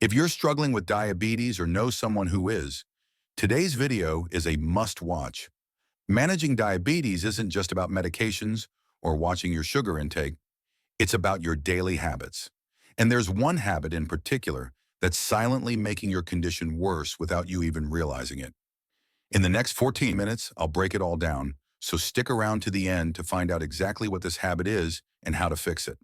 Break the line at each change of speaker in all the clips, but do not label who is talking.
If you're struggling with diabetes or know someone who is, today's video is a must-watch. Managing diabetes isn't just about medications or watching your sugar intake. It's about your daily habits. And there's one habit in particular that's silently making your condition worse without you even realizing it. In the next 14 minutes, I'll break it all down, so stick around to the end to find out exactly what this habit is and how to fix it.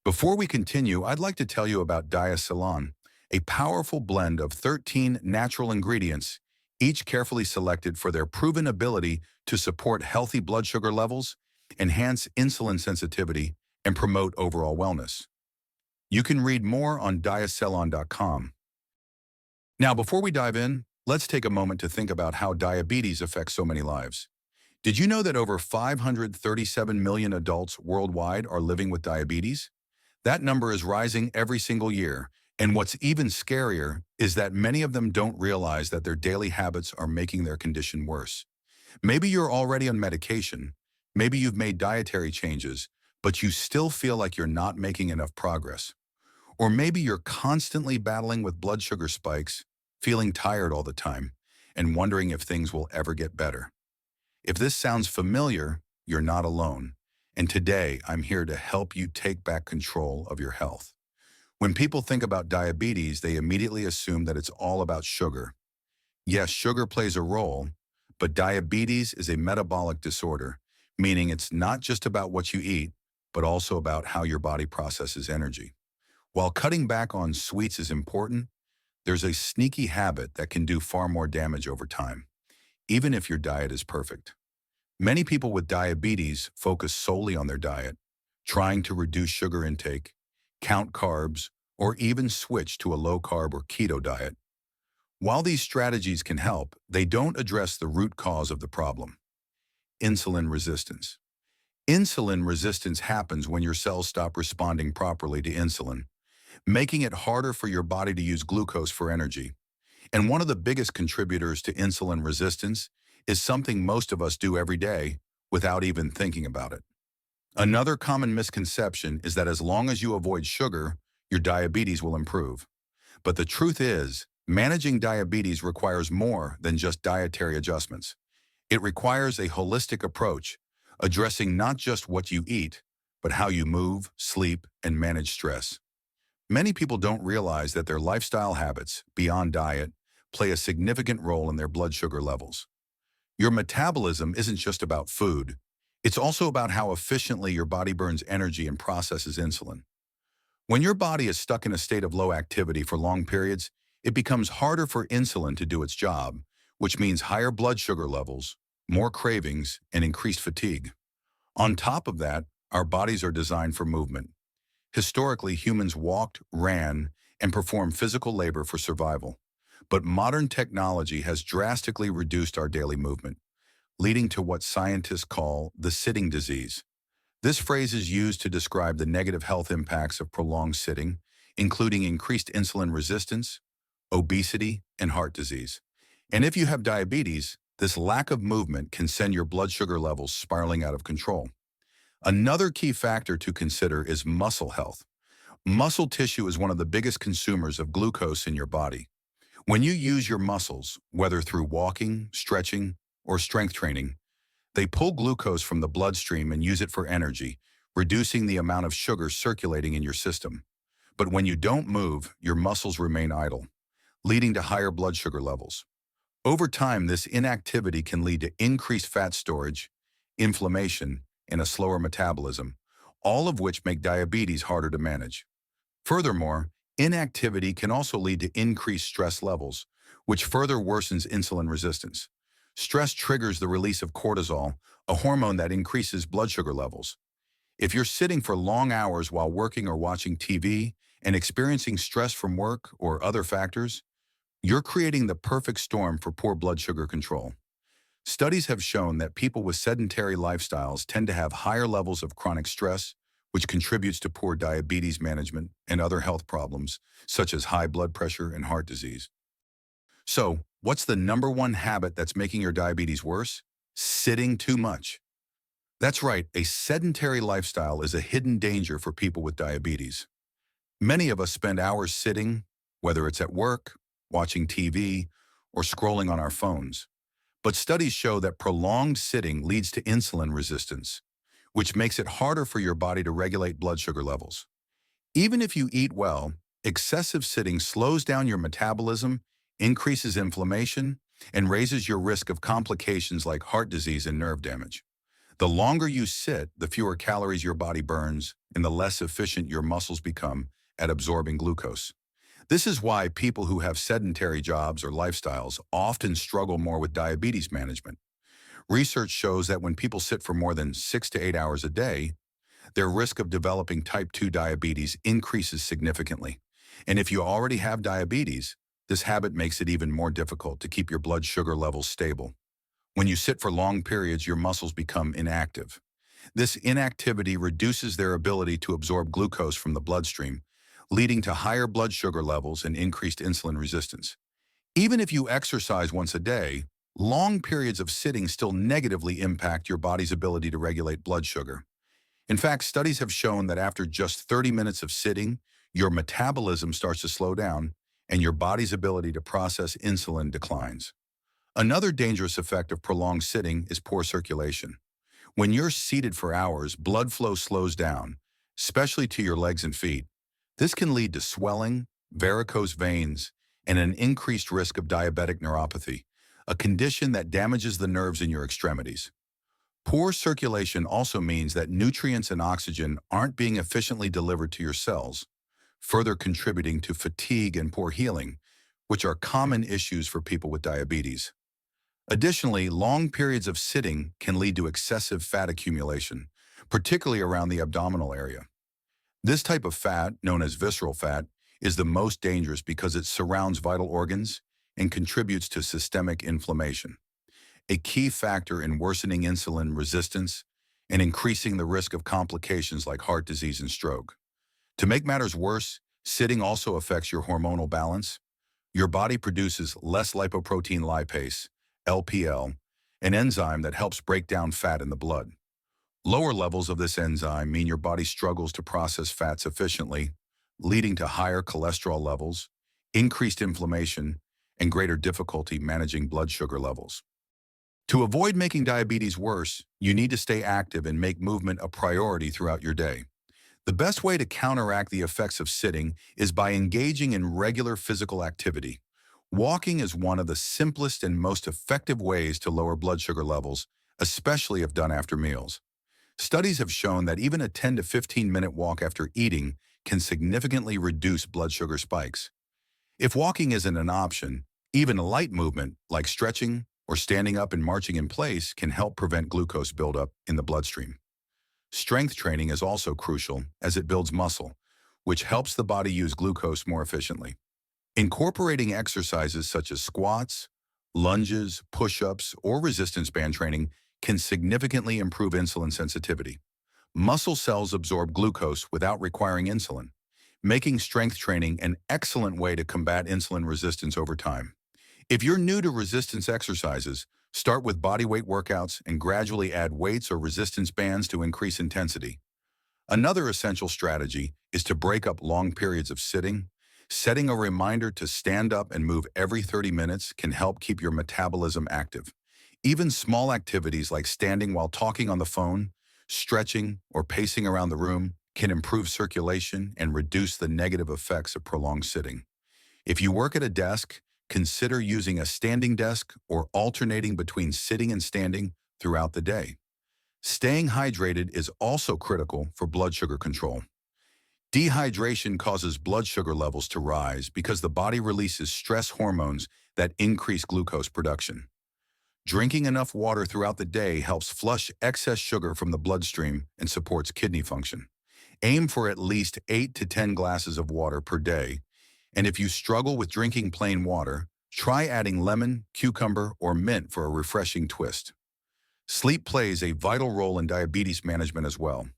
Before we continue, I'd like to tell you about Diacelan, a powerful blend of 13 natural ingredients, each carefully selected for their proven ability to support healthy blood sugar levels, enhance insulin sensitivity, and promote overall wellness. You can read more on diacelan.com. Now, before we dive in, let's take a moment to think about how diabetes affects so many lives. Did you know that over 537 million adults worldwide are living with diabetes? That number is rising every single year, and what's even scarier is that many of them don't realize that their daily habits are making their condition worse. Maybe you're already on medication, maybe you've made dietary changes, but you still feel like you're not making enough progress. Or maybe you're constantly battling with blood sugar spikes, feeling tired all the time, and wondering if things will ever get better. If this sounds familiar, you're not alone. And today, I'm here to help you take back control of your health. When people think about diabetes, they immediately assume that it's all about sugar. Yes, sugar plays a role, but diabetes is a metabolic disorder, meaning it's not just about what you eat, but also about how your body processes energy. While cutting back on sweets is important, there's a sneaky habit that can do far more damage over time, even if your diet is perfect. Many people with diabetes focus solely on their diet, trying to reduce sugar intake, count carbs, or even switch to a low-carb or keto diet. While these strategies can help, they don't address the root cause of the problem: insulin resistance. Insulin resistance happens when your cells stop responding properly to insulin, making it harder for your body to use glucose for energy. And one of the biggest contributors to insulin resistance is something most of us do every day without even thinking about it. Another common misconception is that as long as you avoid sugar, your diabetes will improve. But the truth is, managing diabetes requires more than just dietary adjustments. It requires a holistic approach, addressing not just what you eat, but how you move, sleep, and manage stress. Many people don't realize that their lifestyle habits, beyond diet, play a significant role in their blood sugar levels. Your metabolism isn't just about food. It's also about how efficiently your body burns energy and processes insulin. When your body is stuck in a state of low activity for long periods, it becomes harder for insulin to do its job, which means higher blood sugar levels, more cravings, and increased fatigue. On top of that, our bodies are designed for movement. Historically, humans walked, ran, and performed physical labor for survival. But modern technology has drastically reduced our daily movement, leading to what scientists call the sitting disease. This phrase is used to describe the negative health impacts of prolonged sitting, including increased insulin resistance, obesity, and heart disease. And if you have diabetes, this lack of movement can send your blood sugar levels spiraling out of control. Another key factor to consider is muscle health. Muscle tissue is one of the biggest consumers of glucose in your body. When you use your muscles, whether through walking, stretching, or strength training, they pull glucose from the bloodstream and use it for energy, reducing the amount of sugar circulating in your system. But when you don't move, your muscles remain idle, leading to higher blood sugar levels. Over time, this inactivity can lead to increased fat storage, inflammation, and a slower metabolism, all of which make diabetes harder to manage. Furthermore, inactivity can also lead to increased stress levels, which further worsens insulin resistance. Stress triggers the release of cortisol, a hormone that increases blood sugar levels. If you're sitting for long hours while working or watching TV and experiencing stress from work or other factors, you're creating the perfect storm for poor blood sugar control. Studies have shown that people with sedentary lifestyles tend to have higher levels of chronic stress, which contributes to poor diabetes management and other health problems, such as high blood pressure and heart disease. So, what's the number one habit that's making your diabetes worse? Sitting too much. That's right, a sedentary lifestyle is a hidden danger for people with diabetes. Many of us spend hours sitting, whether it's at work, watching TV, or scrolling on our phones. But studies show that prolonged sitting leads to insulin resistance, which makes it harder for your body to regulate blood sugar levels. Even if you eat well, excessive sitting slows down your metabolism, increases inflammation, and raises your risk of complications like heart disease and nerve damage. The longer you sit, the fewer calories your body burns and the less efficient your muscles become at absorbing glucose. This is why people who have sedentary jobs or lifestyles often struggle more with diabetes management. Research shows that when people sit for more than 6 to 8 hours a day, their risk of developing type 2 diabetes increases significantly. And if you already have diabetes, this habit makes it even more difficult to keep your blood sugar levels stable. When you sit for long periods, your muscles become inactive. This inactivity reduces their ability to absorb glucose from the bloodstream, leading to higher blood sugar levels and increased insulin resistance. Even if you exercise once a day, long periods of sitting still negatively impact your body's ability to regulate blood sugar. In fact, studies have shown that after just 30 minutes of sitting, your metabolism starts to slow down and your body's ability to process insulin declines. Another dangerous effect of prolonged sitting is poor circulation. When you're seated for hours, blood flow slows down, especially to your legs and feet. This can lead to swelling, varicose veins, and an increased risk of diabetic neuropathy, a condition that damages the nerves in your extremities. Poor circulation also means that nutrients and oxygen aren't being efficiently delivered to your cells, further contributing to fatigue and poor healing, which are common issues for people with diabetes. Additionally, long periods of sitting can lead to excessive fat accumulation, particularly around the abdominal area. This type of fat, known as visceral fat, is the most dangerous because it surrounds vital organs and contributes to systemic inflammation, a key factor in worsening insulin resistance and increasing the risk of complications like heart disease and stroke. To make matters worse, sitting also affects your hormonal balance. Your body produces less lipoprotein lipase, LPL, an enzyme that helps break down fat in the blood. Lower levels of this enzyme mean your body struggles to process fats efficiently, leading to higher cholesterol levels, increased inflammation, and greater difficulty managing blood sugar levels. To avoid making diabetes worse, you need to stay active and make movement a priority throughout your day. The best way to counteract the effects of sitting is by engaging in regular physical activity. Walking is one of the simplest and most effective ways to lower blood sugar levels, especially if done after meals. Studies have shown that even a 10 to 15-minute walk after eating can significantly reduce blood sugar spikes. If walking isn't an option, even a light movement like stretching or standing up and marching in place can help prevent glucose buildup in the bloodstream. Strength training is also crucial as it builds muscle, which helps the body use glucose more efficiently. Incorporating exercises such as squats, lunges, push-ups, or resistance band training can significantly improve insulin sensitivity. Muscle cells absorb glucose without requiring insulin, making strength training an excellent way to combat insulin resistance over time. If you're new to resistance exercises, start with bodyweight workouts and gradually add weights or resistance bands to increase intensity. Another essential strategy is to break up long periods of sitting. Setting a reminder to stand up and move every 30 minutes can help keep your metabolism active. Even small activities like standing while talking on the phone, stretching, or pacing around the room can improve circulation and reduce the negative effects of prolonged sitting. If you work at a desk, consider using a standing desk or alternating between sitting and standing throughout the day. Staying hydrated is also critical for blood sugar control. Dehydration causes blood sugar levels to rise because the body releases stress hormones that increase glucose production. Drinking enough water throughout the day helps flush excess sugar from the bloodstream and supports kidney function. Aim for at least 8 to 10 glasses of water per day, and if you struggle with drinking plain water, try adding lemon, cucumber, or mint for a refreshing twist. Sleep plays a vital role in diabetes management as well.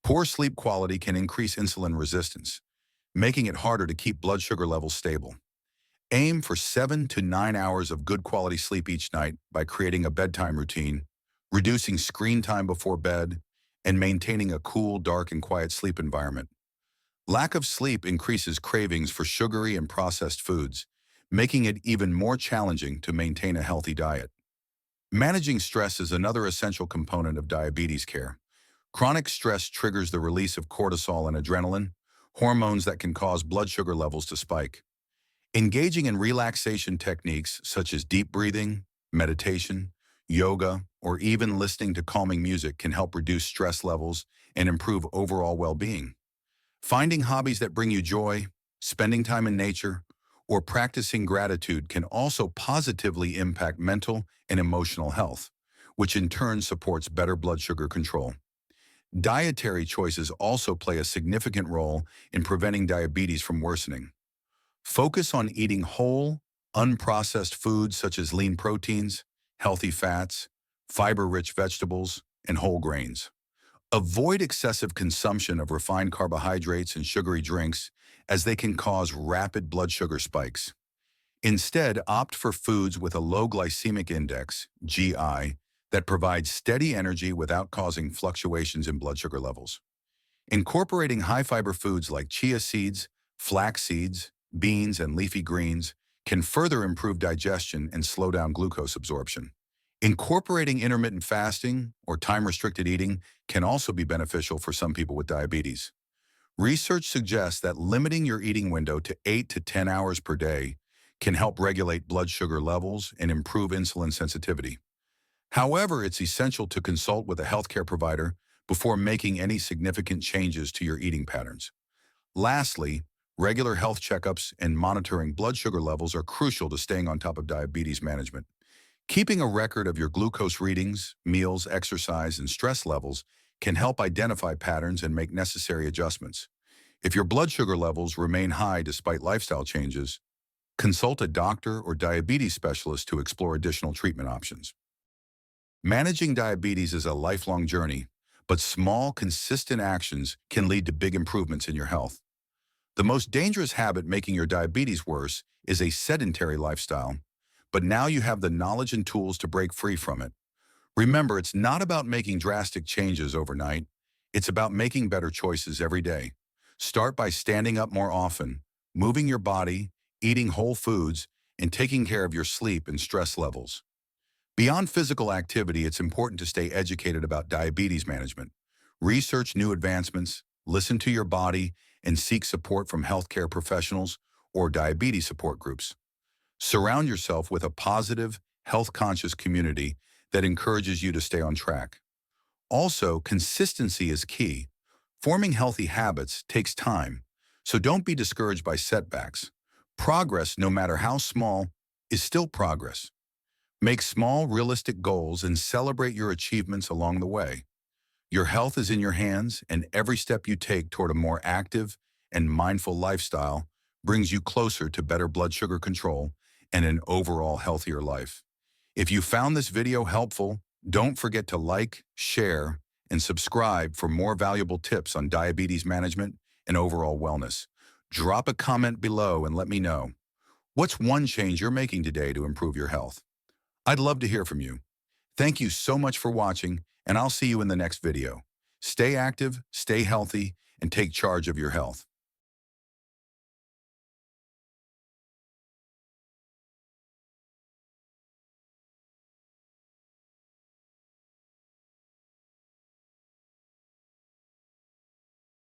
Poor sleep quality can increase insulin resistance, making it harder to keep blood sugar levels stable. Aim for 7 to 9 hours of good quality sleep each night by creating a bedtime routine, reducing screen time before bed, and maintaining a cool, dark, and quiet sleep environment. Lack of sleep increases cravings for sugary and processed foods, making it even more challenging to maintain a healthy diet. Managing stress is another essential component of diabetes care. Chronic stress triggers the release of cortisol and adrenaline, hormones that can cause blood sugar levels to spike. Engaging in relaxation techniques such as deep breathing, meditation, yoga, or even listening to calming music can help reduce stress levels and improve overall well-being. Finding hobbies that bring you joy, spending time in nature, or practicing gratitude can also positively impact mental and emotional health, which in turn supports better blood sugar control. Dietary choices also play a significant role in preventing diabetes from worsening. Focus on eating whole, unprocessed foods such as lean proteins, healthy fats, fiber-rich vegetables, and whole grains. Avoid excessive consumption of refined carbohydrates and sugary drinks as they can cause rapid blood sugar spikes. Instead, opt for foods with a low glycemic index, GI, that provide steady energy without causing fluctuations in blood sugar levels. Incorporating high-fiber foods like chia seeds, flax seeds, beans, and leafy greens can further improve digestion and slow down glucose absorption. Incorporating intermittent fasting or time-restricted eating can also be beneficial for some people with diabetes. Research suggests that limiting your eating window to 8 to 10 hours per day can help regulate blood sugar levels and improve insulin sensitivity. However, it's essential to consult with a healthcare provider before making any significant changes to your eating patterns. Lastly, regular health checkups and monitoring blood sugar levels are crucial to staying on top of diabetes management. Keeping a record of your glucose readings, meals, exercise, and stress levels can help identify patterns and make necessary adjustments. If your blood sugar levels remain high despite lifestyle changes, consult a doctor or diabetes specialist to explore additional treatment options. Managing diabetes is a lifelong journey, but small, consistent actions can lead to big improvements in your health. The most dangerous habit making your diabetes worse is a sedentary lifestyle, but now you have the knowledge and tools to break free from it. Remember, it's not about making drastic changes overnight. It's about making better choices every day. Start by standing up more often, moving your body, eating whole foods, and taking care of your sleep and stress levels. Beyond physical activity, it's important to stay educated about diabetes management. Research new advancements, listen to your body, and seek support from healthcare professionals or diabetes support groups. Surround yourself with a positive, health-conscious community that encourages you to stay on track. Also, consistency is key. Forming healthy habits takes time, so don't be discouraged by setbacks. Progress, no matter how small, is still progress. Make small, realistic goals and celebrate your achievements along the way. Your health is in your hands, and every step you take toward a more active and mindful lifestyle brings you closer to better blood sugar control and an overall healthier life. If you found this video helpful, don't forget to like, share, and subscribe for more valuable tips on diabetes management and overall wellness. Drop a comment below and let me know. What's one change you're making today to improve your health? I'd love to hear from you. Thank you so much for watching, and I'll see you in the next video. Stay active, stay healthy, and take charge of your health.